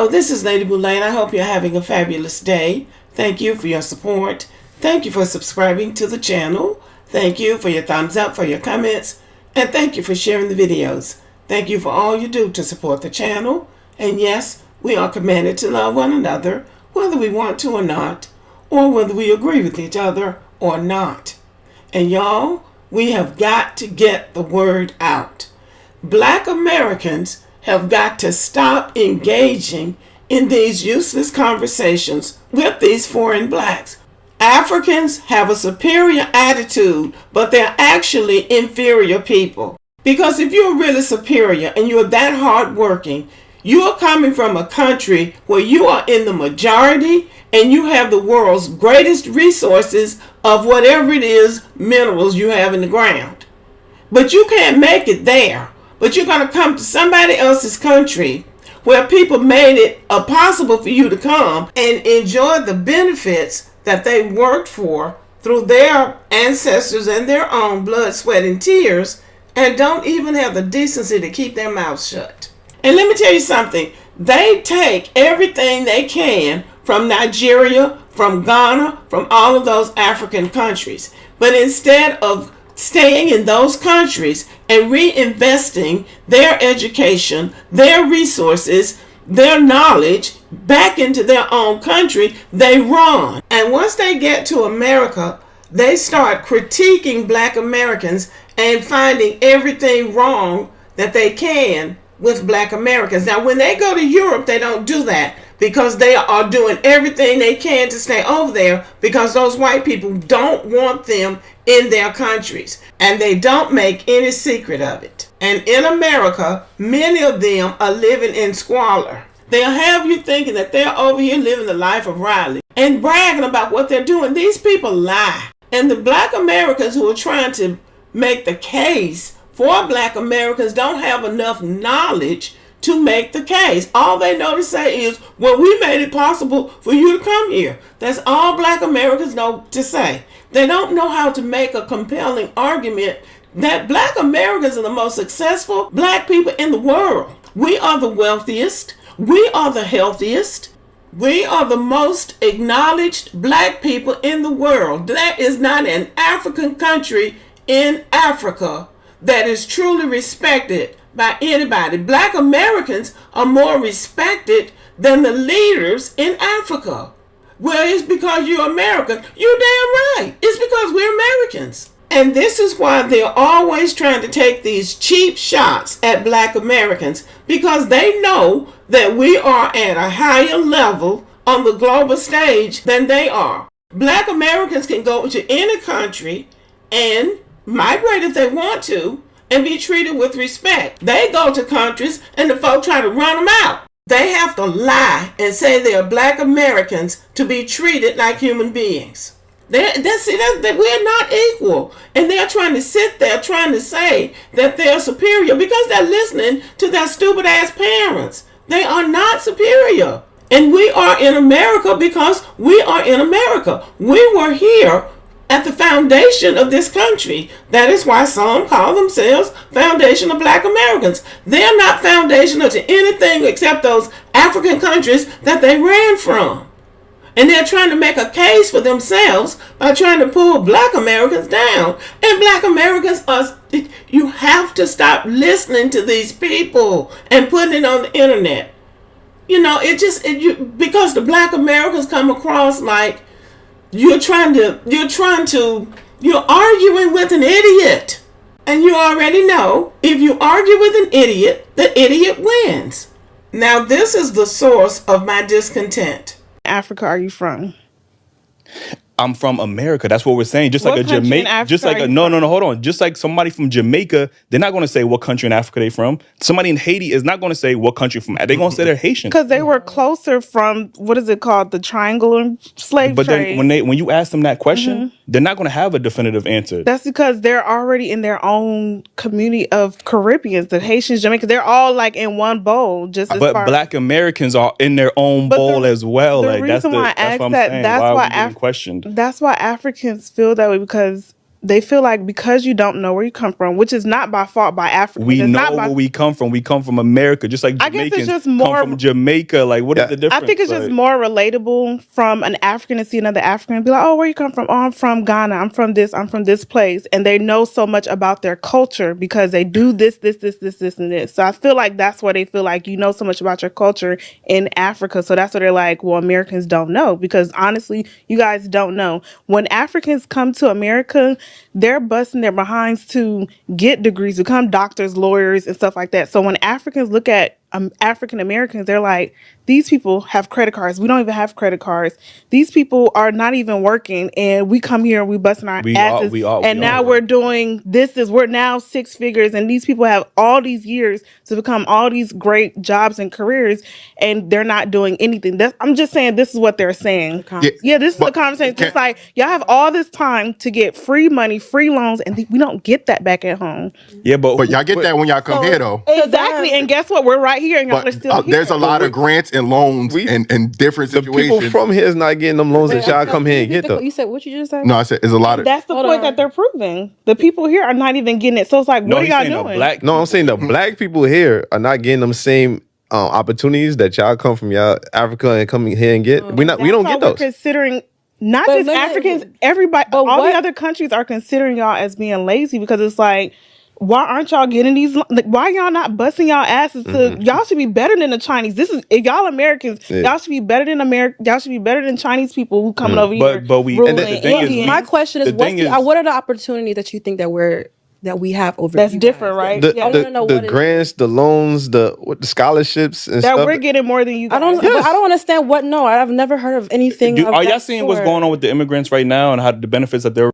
Hello, this is Lady Boulain. I hope you're having a fabulous day. Thank you for your support. Thank you for subscribing to the channel. Thank you for your thumbs up, for your comments, and thank you for sharing the videos. Thank you for all you do to support the channel. And yes, we are commanded to love one another, whether we want to or not, or whether we agree with each other or not. And y'all, we have got to get the word out. Black Americans have got to stop engaging in these useless conversations with these foreign blacks. Africans have a superior attitude, but they're actually inferior people. Because if you're really superior and you're that hardworking, you are coming from a country where you are in the majority and you have the world's greatest resources of whatever it is, minerals you have in the ground. But you can't make it there. But you're going to come to somebody else's country where people made it possible for you to come and enjoy the benefits that they worked for through their ancestors and their own blood, sweat, and tears, and don't even have the decency to keep their mouths shut. And let me tell you something. They take everything they can from Nigeria, from Ghana, from all of those African countries. But instead of staying in those countries and reinvesting their education, their resources, their knowledge back into their own country, they run. And once they get to America, they start critiquing Black Americans and finding everything wrong that they can with Black Americans. Now, when they go to Europe, they don't do that because they are doing everything they can to stay over there because those white people don't want them in their countries, and they don't make any secret of it. And in America, many of them are living in squalor. They'll have you thinking that they're over here living the life of Riley and bragging about what they're doing. These people lie. And the Black Americans who are trying to make the case for Black Americans don't have enough knowledge to make the case. All they know to say is, well, we made it possible for you to come here. That's all Black Americans know to say. They don't know how to make a compelling argument that Black Americans are the most successful Black people in the world. We are the wealthiest. We are the healthiest. We are the most acknowledged Black people in the world. There is not an African country in Africa that is truly respected by anybody. Black Americans are more respected than the leaders in Africa. Well, it's because you're American. You're damn right. It's because we're Americans. And this is why they're always trying to take these cheap shots at Black Americans, because they know that we are at a higher level on the global stage than they are. Black Americans can go to any country and migrate if they want to and be treated with respect. They go to countries and the folk try to run them out. They have to lie and say they are Black Americans to be treated like human beings. We're not equal. And they're trying to sit there trying to say that they're superior because they're listening to their stupid ass parents. They are not superior. And we are in America because we are in America. We were here at the foundation of this country. That is why some call themselves Foundation of Black Americans. They're not foundational to anything except those African countries that they ran from. And they're trying to make a case for themselves by trying to pull Black Americans down. And Black Americans you have to stop listening to these people and putting it on the internet. You know, because the Black Americans come across like you're arguing with an idiot. And you already know, if you argue with an idiot, the idiot wins. Now, this is the source of my discontent. Africa are you from? I'm from America. That's what we're saying. Just What like a country in Jamaica, Africa just like are a you no, from? no, no, hold on. Just like somebody from Jamaica, they're not going to say what country in Africa they're from. Somebody in Haiti is not going to say what country from. They're going to say they're Haitian. Because they were closer from, what is it called, the triangular slave But trade. then when you ask them that question, they're not going to have a definitive answer. That's because they're already in their own community of Caribbeans, the Haitians, Jamaicans. They're all like in one bowl. But Black Americans are in their own bowl as well. The Like that's reason why I that's asked what I'm that, saying. that's Why why are we getting questioned? That's why Africans feel that way, because they feel like because you don't know where you come from, which is not by fault by Africans. We it's know not by, where we come from. We come from America, just like I guess it's Jamaicans just more come from Jamaica. Like, what is the difference? I think it's just more relatable from an African to see another African and be like, oh, where you come from? Oh, I'm from Ghana. I'm from this place. And they know so much about their culture because they do this, and this. So I feel like that's why they feel like you know so much about your culture in Africa. So that's what they're like, well, Americans don't know, because honestly, you guys don't know. When Africans come to America, they're busting their behinds to get degrees, become doctors, lawyers, and stuff like that. So when Africans look at African Americans, they're like, these people have credit cards. We don't even have credit cards. These people are not even working, and we come here and we busting our asses. We're doing this. We're now six figures, and these people have all these years to become all these great jobs and careers, and they're not doing anything. I'm just saying this is what they're saying. Yeah, this is the conversation. It's like y'all have all this time to get free money, free loans, and we don't get that back at home. Yeah, but y'all get that when y'all come here, though. Exactly, and guess what? We're right here, and y'all are still here. There's a lot of grants and loans and different situations. People from here is not getting them loans that y'all come here and get though. You said what you just said? No, I said there's a lot of. That's the point that they're proving. The people here are not even getting it. So it's like, what are y'all doing? I'm saying the black people here are not getting them same opportunities that y'all come from y'all Africa and coming here and get. We don't get those. We're considering not just Africans, everybody, all the other countries are considering y'all as being lazy, because it's like, why aren't y'all getting these? Like, why y'all not busting y'all asses to? Y'all should be better than the Chinese. If y'all Americans, y'all should be better than Y'all should be better than Chinese people who coming over here. But we. And the thing is, my question is, what are the opportunities that you think that we have over? That's different, right? The grants, the loans, the scholarships, and that stuff. we're getting more than you guys. I don't understand what. No, I've never heard of anything. Are y'all seeing what's going on with the immigrants right now and how the benefits that they're?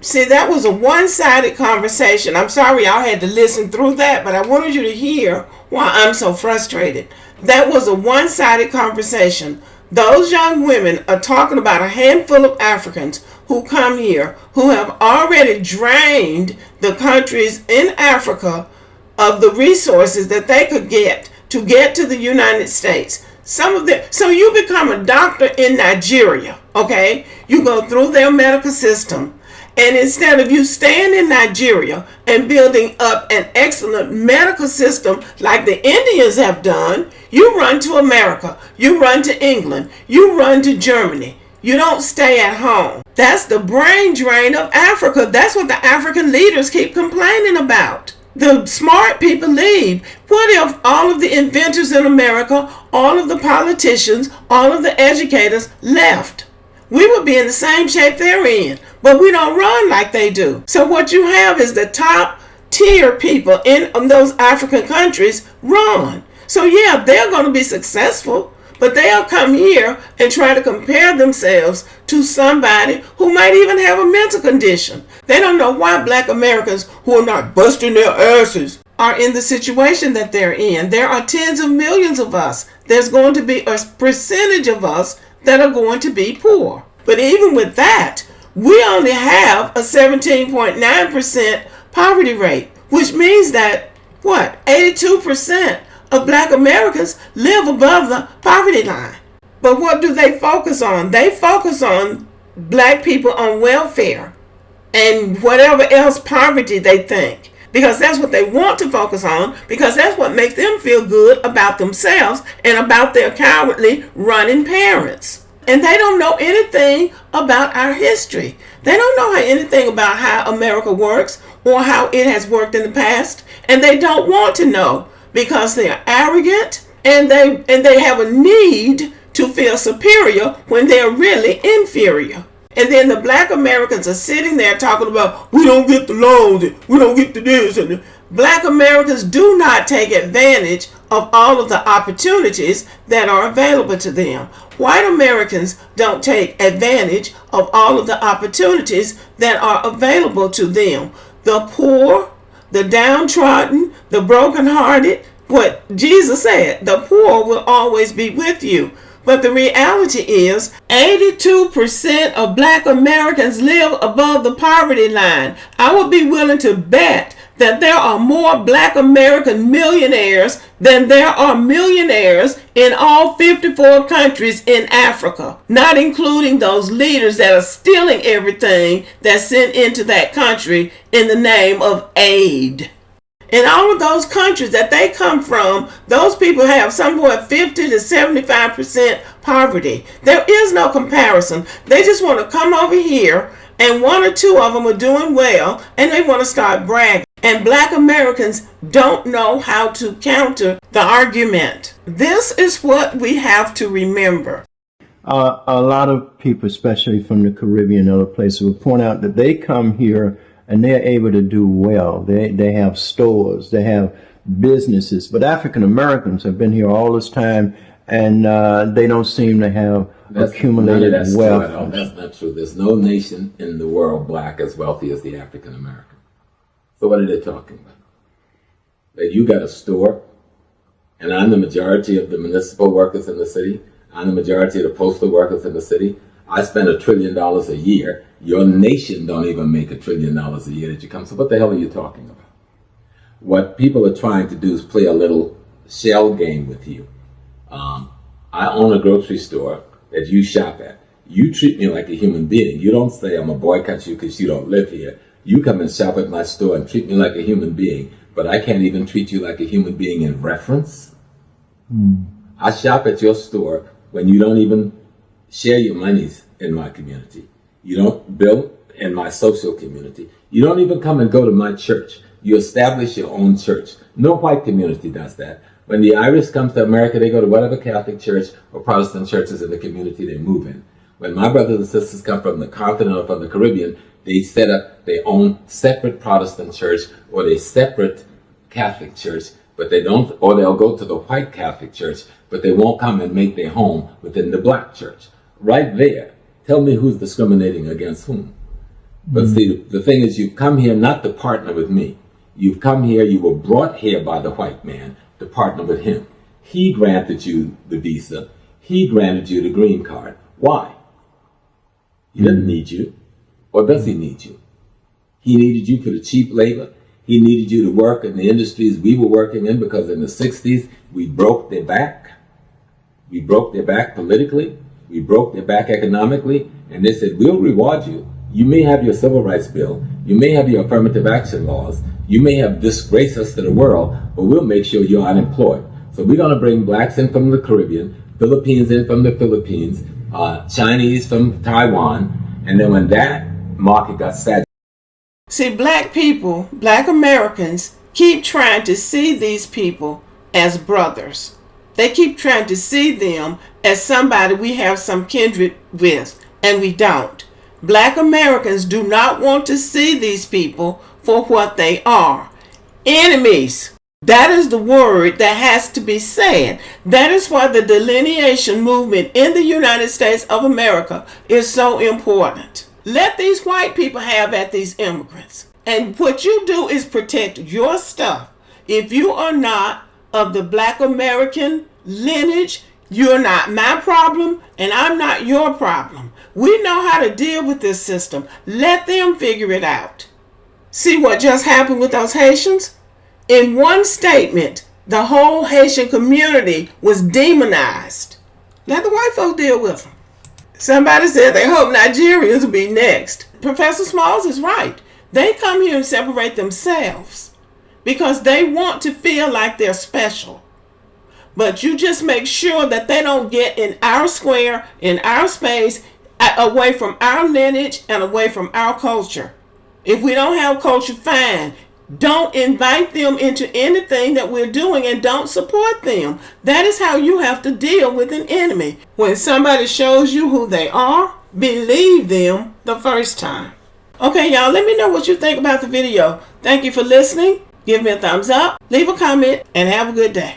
See, that was a one-sided conversation. I'm sorry y'all had to listen through that, but I wanted you to hear why I'm so frustrated. That was a one-sided conversation. Those young women are talking about a handful of Africans who come here who have already drained the countries in Africa of the resources that they could get to the United States. So you become a doctor in Nigeria, okay? You go through their medical system. And instead of you staying in Nigeria and building up an excellent medical system like the Indians have done, you run to America, you run to England, you run to Germany. You don't stay at home. That's the brain drain of Africa. That's what the African leaders keep complaining about. The smart people leave. What if all of the inventors in America, all of the politicians, all of the educators left? We would be in the same shape they're in, but we don't run like they do. So what you have is the top tier people in those African countries run. So yeah, they're going to be successful, but they'll come here and try to compare themselves to somebody who might even have a mental condition. They don't know why Black Americans who are not busting their asses are in the situation that they're in. There are tens of millions of us. There's going to be a percentage of us that are going to be poor. But even with that, we only have a 17.9% poverty rate, which means that, 82% of Black Americans live above the poverty line. But what do they focus on? They focus on Black people on welfare and whatever else poverty they think, because that's what they want to focus on, because that's what makes them feel good about themselves and about their cowardly running parents. And they don't know anything about our history. They don't know anything about how America works or how it has worked in the past, and they don't want to know because they're arrogant and they have a need to feel superior when they're really inferior. And then the Black Americans are sitting there talking about, we don't get the loans, and we don't get the this. And Black Americans do not take advantage of all of the opportunities that are available to them. White Americans don't take advantage of all of the opportunities that are available to them. The poor, the downtrodden, the brokenhearted, what Jesus said, the poor will always be with you. But the reality is 82% of Black Americans live above the poverty line. I would be willing to bet that there are more Black American millionaires than there are millionaires in all 54 countries in Africa, not including those leaders that are stealing everything that's sent into that country in the name of aid. In all of those countries that they come from, those people have somewhere 50 to 75% poverty. There is no comparison. They just want to come over here, and one or two of them are doing well, and they want to start bragging. And Black Americans don't know how to counter the argument. This is what we have to remember. A lot of people, especially from the Caribbean and other places, will point out that they come here and they're able to do well. They have stores, they have businesses, but African Americans have been here all this time, and they don't seem to have accumulated wealth. No, that's not true. There's no nation in the world Black as wealthy as the African American. So what are they talking about? That you got a store, and I'm the majority of the municipal workers in the city. I'm the majority of the postal workers in the city. I spend $1 trillion a year. Your nation don't even make $1 trillion a year that you come. So what the hell are you talking about? What people are trying to do is play a little shell game with you. I own a grocery store that you shop at. You treat me like a human being. You don't say I'm gonna boycott you because you don't live here. You come and shop at my store and treat me like a human being, but I can't even treat you like a human being in reference. I shop at your store when you don't even share your monies in my community. You don't build in my social community. You don't even come and go to my church. You establish your own church. No white community does that. When the Irish comes to America, they go to whatever Catholic church or Protestant churches in the community they move in. When my brothers and sisters come from the continent or from the Caribbean, they set up their own separate Protestant church or their separate Catholic church, but they don't, or they'll go to the white Catholic church, but they won't come and make their home within the Black church. Right there, tell me who's discriminating against whom. But see, the thing is, you've come here not to partner with me. You've come here, you were brought here by the white man to partner with him. He granted you the visa. He granted you the green card. Why? He doesn't need you. Or does he need you? He needed you for the cheap labor. He needed you to work in the industries we were working in, because in the 60s, we broke their back. We broke their back politically. We broke their back economically. And they said, we'll reward you. You may have your civil rights bill. You may have your affirmative action laws. You may have disgraced us to the world, but we'll make sure you're unemployed. So we're going to bring Blacks in from the Caribbean, Filipinos in from the Philippines, Chinese from Taiwan. And then when that market got saturated. See, Black people, Black Americans, keep trying to see these people as brothers. They keep trying to see them as somebody we have some kindred with, and we don't. Black Americans do not want to see these people for what they are. Enemies. That is the word that has to be said. That is why the delineation movement in the United States of America is so important. Let these white people have at these immigrants. And what you do is protect your stuff. If you are not of the Black American lineage, you're not my problem, and I'm not your problem. We know how to deal with this system. Let them figure it out. See what just happened with those Haitians? In one statement, the whole Haitian community was demonized. Let the white folks deal with them. Somebody said they hope Nigerians will be next. Professor Smalls is right. They come here and separate themselves because they want to feel like they're special. But you just make sure that they don't get in our square, in our space, away from our lineage and away from our culture. If we don't have culture, fine. Don't invite them into anything that we're doing, and don't support them. That is how you have to deal with an enemy. When somebody shows you who they are, believe them the first time. Okay, y'all, let me know what you think about the video. Thank you for listening. Give me a thumbs up, leave a comment, and have a good day.